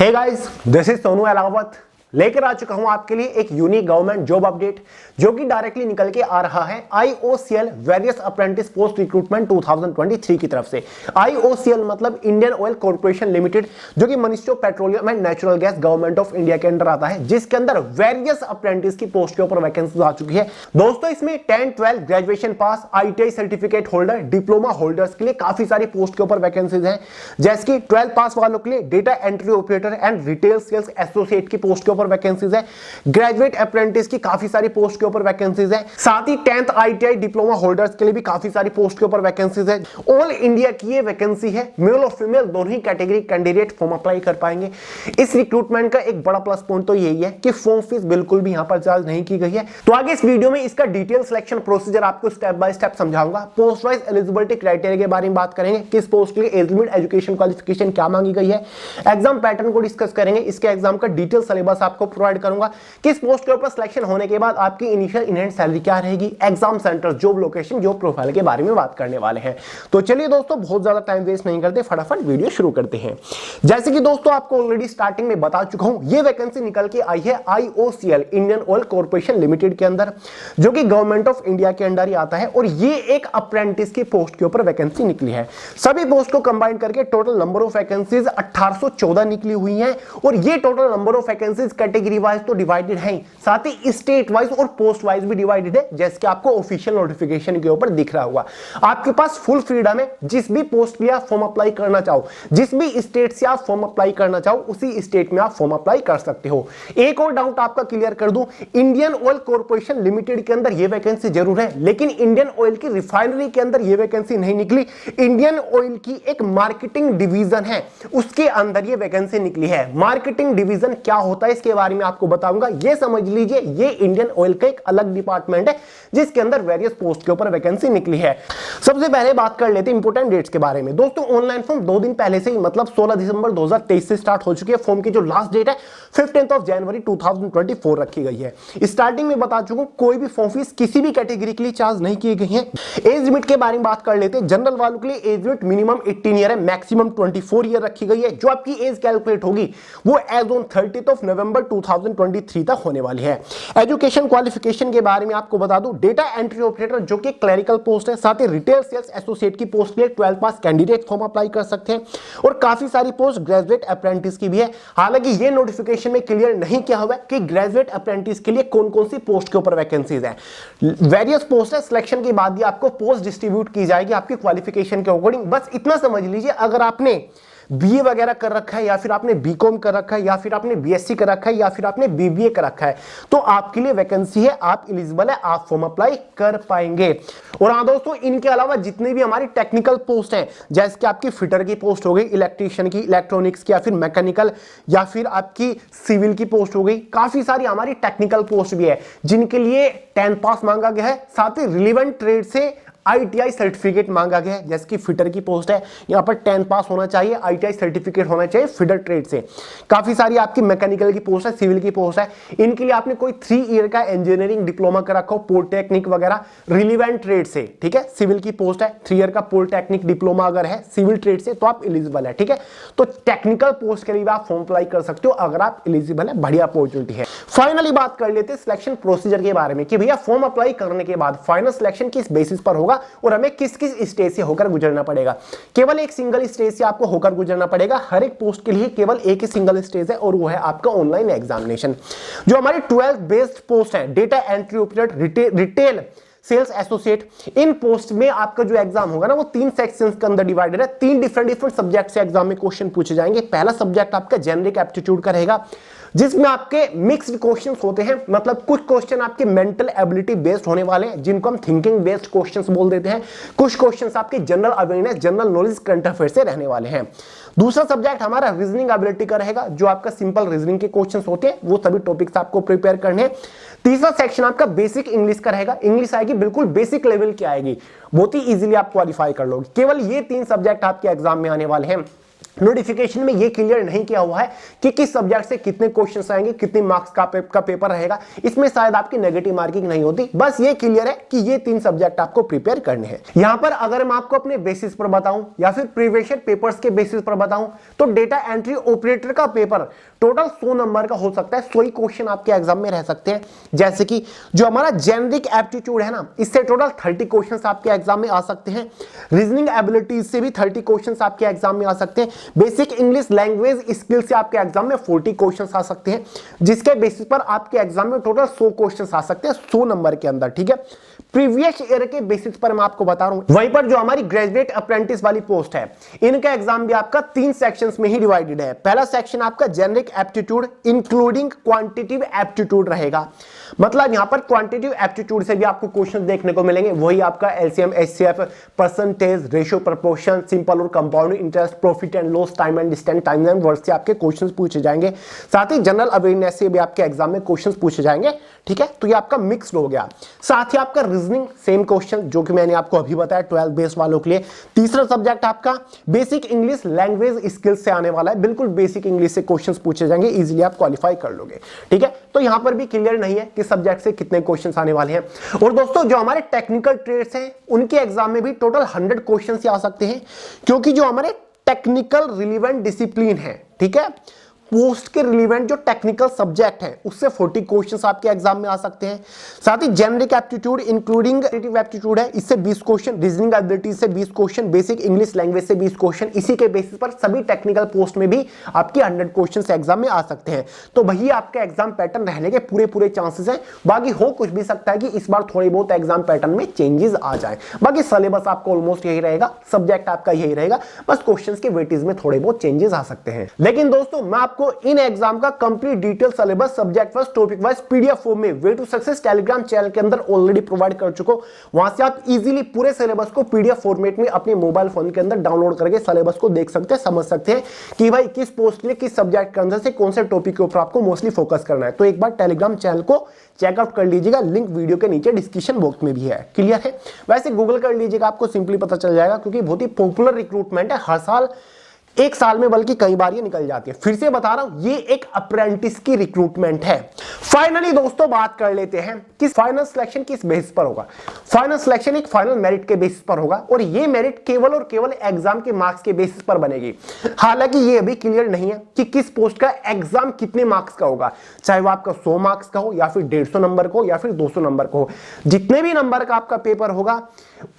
Hey guys, this is Sonu Alawat लेकर आ चुका हूं आपके लिए एक यूनिक गवर्नमेंट जॉब अपडेट जो कि डायरेक्टली निकल के आ रहा है IOCL various apprentice post recruitment 2023 की तरफ से। IOCL मतलब इंडियन ऑयल कॉर्पोरेशन लिमिटेड, जो कि ministry of petroleum and natural gas government of India के अंदर आता है, जिसके अंदर वेरियस अप्रेंटिस की पोस्ट के ऊपर वैकेंसी आ चुकी है। दोस्तों इसमें 10-12 graduation pass, ITI certificate holder, diploma holders के लिए काफी सारी पोस्ट के ऊपर वैकेंसीज हैं, जैसे कि 12 पास वालों के लिए data entry operator and retail sales associate की पोस्ट के ऊपर वैकेंसीज है। ग्रेजुएट अप्रेंटिस की काफी सारी पोस्ट के ऊपर वैकेंसीज है। साथ ही 10th ITI डिप्लोमा होल्डर्स के लिए भी काफी सारी पोस्ट के ऊपर वैकेंसीज है। ऑल इंडिया की ये वैकेंसी है, मेल और फीमेल दोनों ही कैटेगरी कैंडिडेट फॉर्म अप्लाई कर पाएंगे। इस रिक्रूटमेंट का एक बड़ा प्लस पॉइंट तो यही है कि फॉर्म फीस बिल्कुल भी यहां पर चार्ज नहीं की गई है। तो आगे इस वीडियो में इसका डिटेल सिलेक्शन प्रोसीजर आपको स्टेप बाय स्टेप समझाऊंगा। पोस्ट वाइज एलिजिबिलिटी क्राइटेरिया के बारे में बात करेंगे, किस पोस्ट के लिए एज लिमिट, एजुकेशन क्वालिफिकेशन क्या मांगी गई है, एग्जाम पैटर्न को डिस्कस करेंगे, इसके एग्जाम का डिटेल सिलेबस आपको प्रोवाइड करूंगा, किस पोस्ट के ऊपर सिलेक्शन होने के बाद आपकी इनिशियल इन हैंड सैलरी क्या रहेगी, exam centre, job location, job profile के बारे में बात करने वाले हैं। तो चलिए दोस्तों, बहुत ज्यादा टाइम वेस्ट नहीं करते, फटाफट वीडियो शुरू करते हैं। जैसे कि दोस्तों आपको ऑलरेडी स्टार्टिंग में बता चुका हूं, ये वैकेंसी निकल के आई है IOCL Indian oil corporation limited के अंदर, जो कि गवर्नमेंट ऑफ इंडिया के अंडर ही आता है, और ये एक अप्रेंटिस की पोस्ट के ऊपर वैकेंसी निकली है। सभी पोस्ट को कंबाइन करके टोटल नंबर ऑफ वैकेंसीज 1814 निकली हुई हैं, और ये total number of vacancies category wise तो डिवाइडेड है, साथ ही स्टेट वाइज और पोस्ट वाइज भी डिवाइडेड है, जैसे कि आपको ऑफिशियल नोटिफिकेशन के ऊपर दिख रहा होगा। आपके पास फुल फ्रीडम है, जिस भी पोस्ट के लिए आप फॉर्म अप्लाई करना चाहो, जिस भी स्टेट से आप फॉर्म अप्लाई करना चाहो, उसी स्टेट में आप फॉर्म अप्लाई कर सकते हो। एक और डाउट आपका क्लियर कर दूं, इंडियन ऑयल कॉर्पोरेशन लिमिटेड के अंदर यह वैकेंसी जरूर है, लेकिन इंडियन ऑयल की रिफाइनरी के अंदर यह वैकेंसी नहीं निकली। इंडियन ऑयल की एक मार्केटिंग डिवीजन है, उसके अंदर यह वैकेंसी निकली है। मार्केटिंग डिवीजन क्या होता है इसके बारे में आपको बताऊंगा। ये समझ लीजिए, ये इंडियन ऑयल का एक अलग डिपार्टमेंट है, जिसके अंदर वेरियस पोस्ट के ऊपर वैकेंसी निकली है। सबसे पहले बात कर लेते हैं इंपोर्टेंट डेट्स के बारे में। दोस्तों ऑनलाइन फॉर्म 2 दिन पहले से ही, मतलब 16 दिसंबर 2023 से स्टार्ट हो चुकी है। फॉर्म की जो लास्ट डेट है 15 जनवरी 2024 रखी गई है। स्टार्टिंग में बता चुका हूं, कोई भी फॉर्म फीस किसी भी कैटेगरी के लिए चार्ज नहीं की गई है। एज लिमिट के बारे में बात कर लेते हैं। जनरल वालों के लिए एज लिमिट मिनिमम 18 ईयर है, मैक्सिमम 24 ईयर रखी गई है। जो आपकी एज कैलकुलेट होगी वो एज ऑन 30 नवंबर 2023 तक होने वाली है। एजुकेशन क्वालिफिकेशन के बारे में आपको बता दूं, डेटा एंट्री ऑपरेटर जो कि क्लरिकल पोस्ट है, साथ ही रिटेल सेल्स एसोसिएट की पोस्ट के लिए 12 पास कैंडिडेट फॉर्म अप्लाई कर सकते हैं, और काफी सारी पोस्ट ग्रेजुएट अप्रेंटिस की भी है। हालांकि ये नोटिफिकेशन में क्लियर नहीं किया हुआ है कि ग्रेजुएट अप्रेंटिस के लिए कौन कौन सी पोस्ट के ऊपर वैकेंसीज है। वेरियस पोस्ट है, सिलेक्शन के बाद ही आपको पोस्ट डिस्ट्रीब्यूट की जाएगी आपकी क्वालिफिकेशन के अकॉर्डिंग। बस इतना समझ लीजिए, अगर आपने BA वगैरह कर रखा है, या फिर आपने BCom कर रखा है, या फिर आपने BSc कर रखा है, या फिर आपने BBA कर रखा है, तो आपके लिए वैकेंसी है, आप एलिजिबल है, आप फॉर्म अप्लाई कर पाएंगे। और हाँ दोस्तों, इनके अलावा जितने भी हमारी टेक्निकल पोस्ट हैं, जैसे कि आपकी फिटर की पोस्ट हो गई, इलेक्ट्रीशियन की, इलेक्ट्रॉनिक्स की, या फिर मैकेनिकल, या फिर आपकी सिविल की पोस्ट हो गई, काफी सारी हमारी टेक्निकल पोस्ट भी है, जिनके लिए 10 पास मांगा गया है। साथ ही रिलेवेंट ट्रेड से ITI सर्टिफिकेट मांगा गया है, जैसे कि फिटर की पोस्ट है, यहां पर 10 पास होना चाहिए, ITI सर्टिफिकेट होना चाहिए फिटर ट्रेड से। काफी सारी आपकी मैकेनिकल की पोस्ट है, सिविल की पोस्ट है, इनके लिए आपने कोई 3 ईयर का इंजीनियरिंग डिप्लोमा कर रखा हो, पॉलिटेक्निक वगैरह, रिलेवेंट ट्रेड से, ठीक है। सिविल की पोस्ट है, 3 ईयर का पॉलिटेक्निक डिप्लोमा अगर है सिविल ट्रेड से, तो आप एलिजिबल है, ठीक है। तो टेक्निकल पोस्ट के लिए आप फॉर्म अप्लाई कर सकते हो अगर आप एलिजिबल है, बढ़िया अपॉर्चुनिटी है। फाइनली बात कर लेते हैं सिलेक्शन प्रोसीजर के बारे में, कि भैया फॉर्म अप्लाई करने के बाद फाइनल सिलेक्शन किस बेसिस पर होगा और हमें किस किस स्टेज से होकर गुजरना पड़ेगा। केवल एक सिंगल स्टेज से आपको होकर गुजरना पड़ेगा। हर एक पोस्ट के लिए केवल एक ही सिंगल स्टेज है, और वो है आपका ऑनलाइन एग्जामिनेशन। जो हमारी 12 बेस्ड पोस्ट है, data entry operator, retail sales associate, इन पोस्ट में आपका जो एग्जाम होगा ना, वो 3 सेक्शंस के अंदर डिवाइडेड है। 3 डिफरेंट सब्जेक्ट से एग्जाम में क्वेश्चन पूछे जाएंगे। पहला सब्जेक्ट आपका जेनरिक एप्टीट्यूड का रहेगा, जिसमें आपके मिक्स्ड क्वेश्चंस होते हैं, मतलब कुछ क्वेश्चन आपके मेंटल एबिलिटी बेस्ड होने वाले हैं, जिनको हम थिंकिंग बेस्ड क्वेश्चंस बोल देते हैं। कुछ क्वेश्चंस आपके general awareness, general knowledge, current affair से रहने वाले हैं। दूसरा सब्जेक्ट हमारा रीजनिंग एबिलिटी का रहेगा, जो आपका सिंपल रीजनिंग के क्वेश्चंस होते हैं, वो सभी टॉपिक्स आपको प्रिपेयर करने हैं। तीसरा सेक्शन आपका बेसिक इंग्लिश का रहेगा, इंग्लिश आएगी बिल्कुल बेसिक लेवल की आएगी, बहुत ही इजीली आप क्वालिफाई कर लोगे। केवल ये 3 सब्जेक्ट आपके एग्जाम में आने वाले हैं। नोटिफिकेशन में ये क्लियर नहीं किया हुआ है कि किस सब्जेक्ट से कितने क्वेश्चंस आएंगे, कितने मार्क्स का पेपर रहेगा। इसमें शायद आपकी नेगेटिव मार्किंग नहीं होती, बस ये क्लियर है कि ये 3 सब्जेक्ट आपको प्रिपेयर करने हैं। यहां पर अगर मैं आपको अपने बेसिस पर बताऊं या फिर प्रीवियस पेपर्स के बेसिस पर बताऊं तो डेटा एंट्री ऑपरेटर का पेपर टोटल 100 नंबर का हो सकता है। 100 ही क्वेश्चन आपके एग्जाम में रह सकते हैं। जैसे कि जो हमारा जेनरिक एप्टीट्यूड है ना, इससे टोटल 30 क्वेश्चंस आपके एग्जाम में आ सकते हैं। रीजनिंग एबिलिटीज से भी 30 क्वेश्चंस आपके एग्जाम में आ सकते हैं। बेसिक इंग्लिश लैंग्वेज स्किल से आपके एग्जाम में 40 क्वेश्चंस आ सकते हैं, जिसके बेसिस पर आपके एग्जाम में टोटल 100 क्वेश्चंस आ सकते हैं 100 नंबर के अंदर। ठीक है, प्रीवियस ईयर के बेसिस पर मैं आपको बता रहा हूं। वहीं पर जो हमारी ग्रेजुएट अप्रेंटिस वाली पोस्ट है, इनका एग्जाम भी आपका 3 सेक्शंस में ही डिवाइडेड है। पहला सेक्शन आपका generic aptitude including quantitative aptitude रहेगा। मतलब यहां पर क्वांटिटेटिव एप्टीट्यूड से भी आपको क्वेश्चन देखने को मिलेंगे। वही आपका LCM, HCF, percentage, ratio, proportion, simple और compound interest, profit and loss, time and distance, time and work से आपके क्वेश्चंस पूछे जाएंगे। साथ ही जनरल अवेयरनेस से भी आपके एग्जाम में क्वेश्चंस पूछे जाएंगे। ठीक है, तो ये आपका मिक्स्ड हो गया। साथ ही आपका रीजनिंग सेम क्वेश्चन जो कि मैंने आपको अभी बताया 12 बेस वालों के लिए। तीसरा सब्जेक्ट आपका बेसिक इंग्लिश लैंग्वेज स्किल्स से आने वाला है। बिल्कुल बेसिक इंग्लिश से क्वेश्चंस पूछे जाएंगे, इजीली आप क्वालिफाई कर लोगे। ठीक है, तो यहां पर भी क्लियर नहीं है कि सब्जेक्ट से कितने क्वेश्चंस आने वाले हैं। और दोस्तों जो हमारे टेक्निकल ट्रेड्स हैं उनके एग्जाम में भी टोटल 100 क्वेश्चंस आ सकते हैं, क्योंकि जो हमारे टेक्निकल रिलेवेंट डिसिप्लिन है, ठीक है, पोस्ट के रिलेवेंट जो टेक्निकल सब्जेक्ट है उससे 40 क्वेश्चंस आपके एग्जाम में आ सकते हैं। साथ ही जेनरिक एप्टीट्यूड इंक्लूडिंग एप्टीट्यूड है, इससे 20 क्वेश्चन, रीजनिंग एबिलिटी से 20 क्वेश्चन, बेसिक इंग्लिश लैंग्वेज से 20 क्वेश्चन। इसी के बेसिस पर सभी टेक्निकल पोस्ट में भी आपके 100 क्वेश्चन एग्जाम में आ सकते हैं। तो वही आपका एग्जाम पैटर्न रहने के पूरे चांसेस हैं। बाकी हो कुछ भी सकता है कि इस बार थोड़ी बहुत एग्जाम पैटर्न में चेंजेस आ जाए। बाकी सिलेबस आपका ऑलमोस्ट यही रहेगा, सब्जेक्ट आपका यही रहेगा, बस क्वेश्चंस के वेटेज में थोड़े बहुत चेंजेस आ सकते हैं। लेकिन दोस्तों मैं आपको इन एग्जाम का complete detail syllabus subject wise topic wise PDF form में way to success Telegram channel के अंदर ऑलरेडी प्रोवाइड कर चुका हूं। वहां से आप इजीली पूरे सिलेबस को पीडीएफ फॉर्मेट में अपने मोबाइल फोन के अंदर डाउनलोड करके सिलेबस को देख सकते हैं, समझ सकते हैं कि भाई किस पोस्ट के लिए किस सब्जेक्ट के अंदर से कौन से टॉपिक के ऊपर आपको मोस्टली फोकस करना है। तो एक बार टेलीग्राम चैनल को चेकआउट कर लीजिएगा, लिंक वीडियो के नीचे डिस्क्रिप्शन बॉक्स में भी है। क्लियर है? वैसे गूगल कर लीजिएगा, आपको सिंपली पता चल जाएगा, क्योंकि बहुत ही पॉपुलर रिक्रूटमेंट है। हर साल, एक साल में बल्कि कई बार ये निकल जाती है। फिर से बता रहा हूं, ये एक अप्रेंटिस की रिक्रूटमेंट है। फाइनली दोस्तों बात कर लेते हैं कि फाइनल सिलेक्शन किस बेसिस पर होगा। फाइनल सिलेक्शन एक फाइनल मेरिट के बेसिस पर होगा, और ये मेरिट केवल और केवल एग्जाम के मार्क्स के बेसिस पर बनेगी। हालांकि ये अभी क्लियर नहीं है कि किस पोस्ट का एग्जाम कितने मार्क्स का होगा, चाहे वो आपका 100 मार्क्स का हो या फिर 150 नंबर का हो या फिर 200 नंबर का हो। जितने भी नंबर का आपका पेपर होगा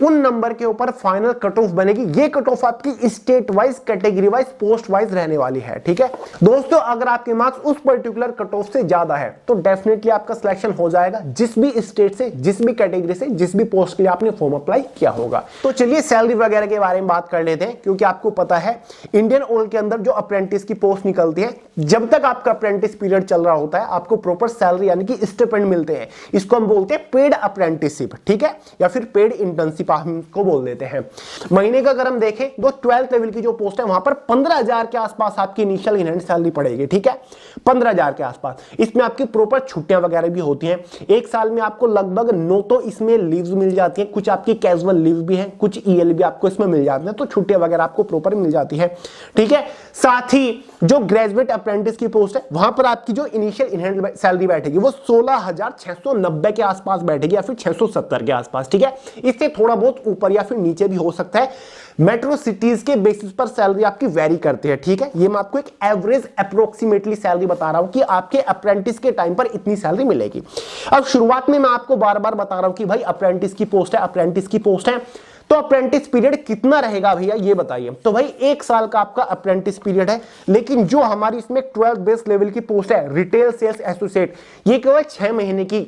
उन नंबर के ऊपर फाइनल कट ऑफ बनेगी। ये कट ऑफ आपकी state wise, category wise, post wise रहने वाली है। ठीक है दोस्तों, अगर आपके मार्क्स उस पर्टिकुलर कट ऑफ से ज्यादा है तो डेफिनेटली आपका सिलेक्शन हो जाएगा, जिस भी स्टेट से, जिस भी कैटेगरी से, जिस भी पोस्ट के लिए आपने फॉर्म अप्लाई किया होगा। तो चलिए सैलरी वगैरह के बारे में बात कर लेते हैं, क्योंकि आपको पता है इंडियन ऑयल के अंदर जो अप्रेंटिस की पोस्ट निकलती है, जब तक आपका अप्रेंटिस पीरियड चल रहा होता है आपको प्रॉपर सैलरी यानी कि स्टिपेंड मिलते हैं। इसको हम बोलते हैं पेड अप्रेंटिसशिप, ठीक है, या फिर पेड इंटर्नशिप हम इसको बोल देते हैं। महीने का अगर हम देखें तो 12th लेवल की जो पोस्ट है वहां पर 15,000 के आसपास आपकी इनिशियल इन हैंड सैलरी पड़ेगी। ठीक है, 15,000 के आसपास। इसमें आपकी प्रॉपर छुट्टियां वगैरह भी होती हैं। एक साल में आपको लगभग 9 तो इसमें लीव्स मिल जाती हैं, कुछ आपकी कैजुअल लीव भी हैं, कुछ ईएल भी आपको इसमें मिल जाते हैं, तो छुट्टियां वगैरह आपको प्रॉपर मिल जाती है। ठीक है, साथ ही जो ग्रेजुएट अप्रेंटिस की पोस्ट है वहां पर आपकी जो इनिशियल इन हैंड सैलरी बैठेगी वो 16,690 के आसपास बैठेगी, या फिर 670 के आसपास। ठीक है, इससे थोड़ा बहुत ऊपर या फिर नीचे भी हो सकता है। मेट्रो सिटीज के बेसिस पर सैलरी आपकी वेरी करती है। ठीक है, ये मैं आपको एक एवरेज अप्रोक्सीमेटली सैलरी बता रहा हूं कि आपके अप्रेंटिस के टाइम पर इतनी सैलरी मिलेगी। अब शुरुआत में मैं आपको बार बार बता रहा हूं कि भाई अप्रेंटिस की पोस्ट है, अप्रेंटिस की पोस्ट है, तो अप्रेंटिस पीरियड कितना रहेगा भैया ये बताइए। तो भाई 1 साल का आपका अप्रेंटिस पीरियड है, लेकिन जो हमारी इसमें 12 बेस लेवल की पोस्ट है रिटेल सेल्स एसोसिएट, ये केवल 6 महीने की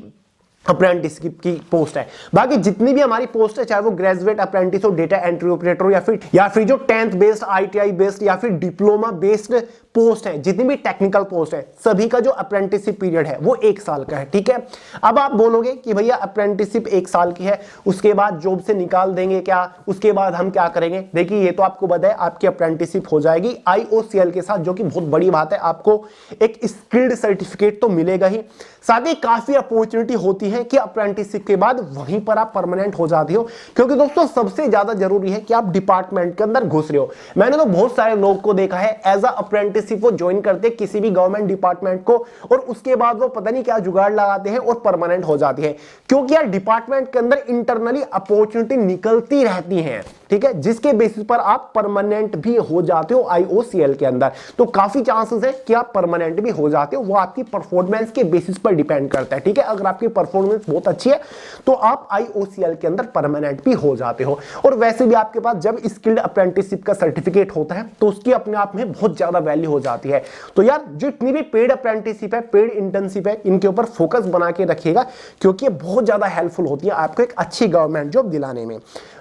अप्रेंटिस की पोस्ट है। बाकी जितनी भी हमारी पोस्ट है, चाहे वो ग्रेजुएट अप्रेंटिस हो, डेटा एंट्री ऑपरेटर हो, या फिर जो 10th बेस्ड, ITI बेस्ड या फिर डिप्लोमा बेस्ड पोस्ट है, जितनी भी टेक्निकल पोस्ट है, सभी का जो अप्रेंटिसशिप पीरियड है वो 1 साल का है। ठीक है, अब आप बोलोगे कि भैया अप्रेंटिसशिप 1 साल की है, उसके बाद जॉब से निकाल देंगे क्या, उसके बाद हम क्या करेंगे? देखिए ये तो आपको बताए, आपकी अप्रेंटिसशिप हो जाएगी IOCL के साथ, जो कि बहुत बड़ी बात है। आपको एक स्किल्ड सर्टिफिकेट तो मिलेगा ही, साथ ही काफी अपॉर्चुनिटी होती है कि अप्रेंटिसशिप के बाद वहीं पर आप परमानेंट हो जाते हो, क्योंकि दोस्तों सबसे ज्यादा जरूरी है कि आप डिपार्टमेंट के अंदर घुस रहे हो। मैंने तो बहुत सारे लोग को देखा है एज अ अप्रेंटिसशिप वो ज्वाइन करते हैं किसी भी गवर्नमेंट डिपार्टमेंट को, और उसके बाद वो पता नहीं क्या जुगाड़ लगाते हैं और परमानेंट हो जाती है, क्योंकि यार डिपार्टमेंट के अंदर इंटरनली अपॉर्चुनिटी निकलती रहती है। ठीक है, जिसके बेसिस पर आप परमानेंट भी हो जाते हो IOCL के अंदर। तो काफी चांसेस है कि आप परमानेंट भी हो जाते हो, वो आपकी परफॉर्मेंस के बेसिस पर डिपेंड करता है। ठीक है, अगर आपकी परफॉर्मेंस बहुत अच्छी है तो आप IOCL के अंदर परमानेंट भी हो जाते हो। और वैसे भी आपके पास जब स्किल्ड अप्रेंटिसशिप का सर्टिफिकेट होता है तो उसकी अपने आप में बहुत ज्यादा वैल्यू हो जाती है। तो यार जितनी भी पेड अप्रेंटिसशिप है, पेड इंटर्नशिप है, इनके ऊपर फोकस बना के रखिएगा, क्योंकि ये बहुत ज्यादा हेल्पफुल होती है आपको एक अच्छी गवर्नमेंट जॉब दिलाने में।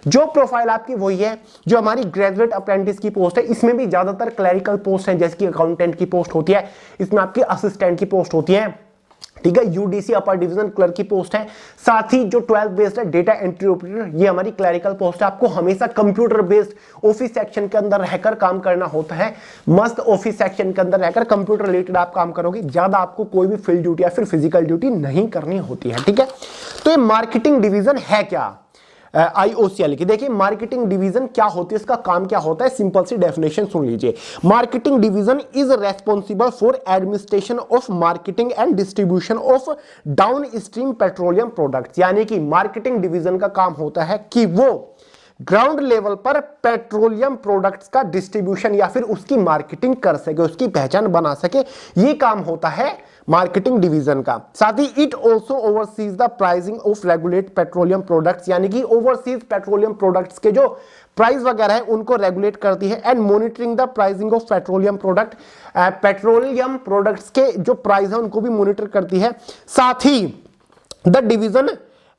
जॉब प्रोफाइल आपकी वही है जो हमारी ग्रेजुएट अप्रेंटिस की पोस्ट है। इसमें भी ज्यादातर क्लरिकल पोस्ट है, जैसे कि अकाउंटेंट की पोस्ट होती है, इसमें आपकी असिस्टेंट की पोस्ट होती है। ठीक है, UDC अपर डिवीजन क्लर्क की पोस्ट है। साथ ही जो 12 बेस्ड है डेटा एंट्री ऑपरेटर, ये हमारी क्लरिकल पोस्ट है। आपको हमेशा कंप्यूटर बेस्ड ऑफिस सेक्शन के अंदर रहकर काम करना होता है। मस्त ऑफिस सेक्शन के अंदर रहकर कंप्यूटर रिलेटेड आप काम करोगे, ज्यादा आपको कोई भी फील्ड ड्यूटी या फिर फिजिकल ड्यूटी नहीं करनी होती है। ठीक है, तो ये मार्केटिंग डिवीजन है क्या IOCL की? देखिए मार्केटिंग डिवीजन क्या होती है, इसका काम क्या होता है, सिंपल सी डेफिनेशन सुन लीजिए। Marketing division is responsible for administration of marketing and distribution of down stream petroleum products. यानी कि मार्केटिंग डिवीजन का काम होता है कि वो ग्राउंड लेवल पर पेट्रोलियम प्रोडक्ट्स का डिस्ट्रीब्यूशन या फिर उसकी मार्केटिंग कर सके, उसकी पहचान बना सके, ये काम होता है मार्केटिंग डिवीजन का। साथ ही it also oversees the pricing of regulate petroleum products, यानी कि ओवरसीज पेट्रोलियम प्रोडक्ट्स के जो प्राइस वगैरह है उनको रेगुलेट करती है। And monitoring the pricing of petroleum product, petroleum products के जो प्राइस है उनको भी मॉनिटर करती है। साथ ही the division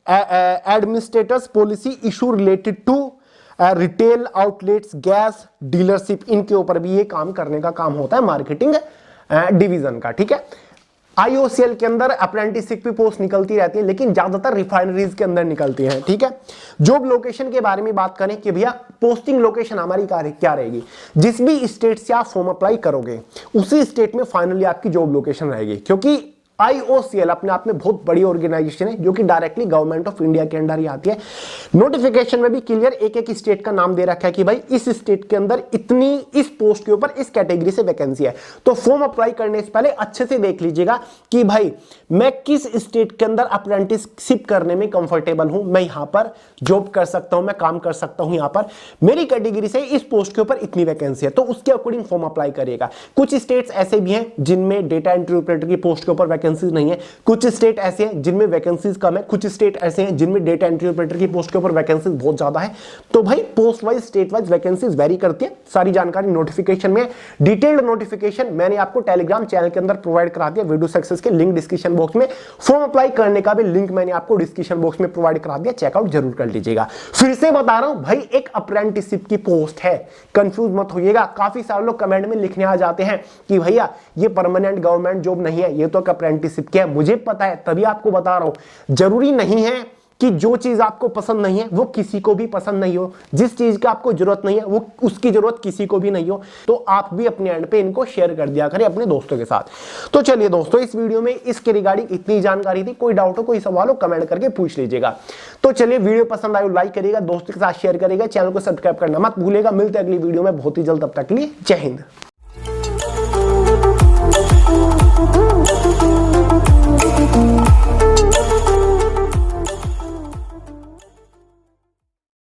administrators policy issue related to retail outlets, gas dealership, इनके ऊपर भी ये काम करने का काम होता है मार्केटिंग डिवीजन का। ठीक है, IOCL के अंदर अप्रेंटिसशिप की पोस्ट निकलती रहती है, लेकिन ज्यादातर रिफाइनरीज के अंदर निकलती हैं। ठीक है, जॉब लोकेशन के बारे में बात करें कि भैया पोस्टिंग लोकेशन हमारी क्या रहेगी, जिस भी स्टेट से आप फॉर्म अप्लाई करोगे उसी स्टेट में फाइनली आपकी जॉब लोकेशन रहेगी, क्योंकि IOCL अपने आप में बहुत बड़ी ऑर्गेनाइजेशन है जो कि डायरेक्टली गवर्नमेंट ऑफ इंडिया के अंडर ही आती है। नोटिफिकेशन में भी क्लियर एक एक स्टेट का नाम दे रखा है कि भाई इस स्टेट के अंदर इतनी इस पोस्ट के ऊपर इस कैटेगरी से वैकेंसी है। तो फॉर्म अप्लाई करने से पहले अच्छे से देख लीजिएगा कि भाई मैं किस स्टेट के अंदर अप्रेंटिसशिप करने में कंफर्टेबल हूं, मैं यहां पर जॉब कर सकता हूं, मैं काम कर सकता हूं, यहां पर मेरी कैटेगरी से इस पोस्ट के ऊपर इतनी वैकेंसी है, तो उसके अकॉर्डिंग फॉर्म अप्लाई करिएगा। कुछ स्टेट्स ऐसे भी हैं जिनमें डेटा एंट्री ऑपरेटर की पोस्ट के ऊपर वैकेंसीज नहीं है, कुछ स्टेट ऐसे हैं जिनमें वैकेंसीज कम है, कुछ स्टेट ऐसे हैं जिनमें डेटा एंट्री ऑपरेटर की पोस्ट के ऊपर वैकेंसीज बहुत ज्यादा है। तो भाई post wise state wise vacancies very करती है। सारी जानकारी नोटिफिकेशन में, डिटेल्ड नोटिफिकेशन मैंने आपको टेलीग्राम चैनल के अंदर प्रोवाइड करा दिया, वीडियो सक्सेस के लिंक डिस्क्रिप्शन बॉक्स में, फॉर्म अप्लाई करने का भी लिंक मैंने आपको डिस्क्रिप्शन बॉक्स में प्रोवाइड करा दिया, चेकआउट जरूर कर लीजिएगा। फिर से बता रहा हूं भाई एक अप्रेंटिसशिप की पोस्ट है, कंफ्यूज मत होइएगा। काफी सारे लोग कमेंट में लिखने आ जाते हैं कि भैया ये परमानेंट गवर्नमेंट जॉब नहीं है, ये तो एक अप्रेंटिसशिप क्या है। मुझे पता है, तभी आपको बता रहा हूं। जरूरी नहीं है कि जो चीज आपको पसंद नहीं है वो किसी को भी पसंद नहीं हो, जिस चीज की आपको जरूरत नहीं है वो उसकी जरूरत किसी को भी नहीं हो। तो आप भी अपने एंड पे इनको शेयर कर दिया करें अपने दोस्तों के साथ। तो चलिए दोस्तों, इस वीडियो में इसके रिगार्डिंग इतनी जानकारी थी। कोई डाउट हो, कोई सवाल हो, कमेंट करके पूछ लीजिएगा। तो चलिए, वीडियो पसंद आए लाइक करिएगा, दोस्तों के साथ शेयर करिएगा, चैनल को सब्सक्राइब करना मत भूलिएगा। मिलते हैं अगली वीडियो में बहुत ही जल्द, तब तक के लिए जय हिंद।